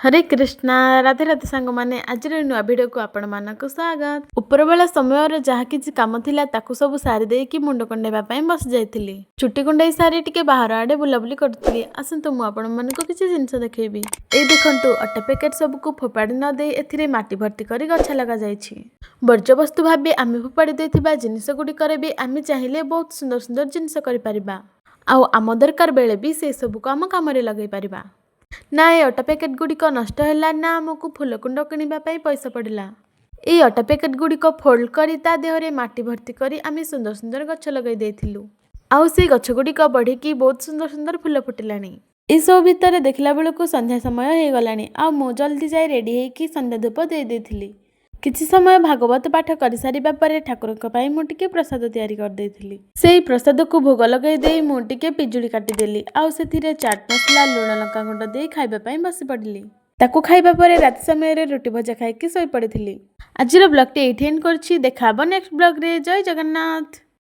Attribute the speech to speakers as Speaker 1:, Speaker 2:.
Speaker 1: हरे कृष्णा राधे राधे सांग माने आज नुआ भिडियो को आपण मानक स्वागत। ऊपर बेला समय जहाँ किसी काम थिला ताकू सब सारी देकी मुंड कुंडेबा पई बस जाइथिली। छुट्टी कुंडई सारी टिके बाहर आडे बुलाबुली करथिली। आसंतु मु आपण मानक किछि जिंस देखैबी। एई देखंतु अट्टा पैकेट सब को फोपाड़ी न दे एथिरे माटी भर्ती करी गछ लगा जाइछि। वर्ज्य वस्तु भाबे आमे फोपाड़ी देथिबा जिनिस गुडी करे बे आमे चाहिले बहुत सुंदर सुंदर जिनिस करि परिबा। आउ आम दरकार बेले भी से सब को आम काम रे लगै परिबा। ना ये अटा पैकेट गुड़िक नष्ट है ना आमको फुलकुंड किणापी पैसा पड़ा। ये अटा पैकेट गुड़िक फोल्ड कर ता देहरे माटी भर्ती करी आमे सुंदर सुंदर गछ लगे देथिलु। आउ से गछ गुड़िक बढ़ी बहुत सुंदर सुंदर फुल फुटिलानी। ये सब भितर देखला बेलू संध्या समय हो गलानी। आउ मु जल्दी जाए रेडी होइकी संध्या धूप दे देथिली। किछि समय भागवत पाठ कर सारिबा परे ठाकुरक पई मु टिके प्रसाद तैयारी कर देथिली। सेही प्रसाद को भोग लगै देई मु टिके पिजुली काटी देली। आउ सेथिरे चाट मसला लुण लंका गुंड देई खाइबा पई बसी पड़िली। ताकू खाइबा परे रात समय रे रोटी भजा खाइकी सोई पड़िथिली। आजिर ब्लॉग टी एठी एंड करछि। देखा नेक्स्ट ब्लॉग रे। जय जगन्नाथ।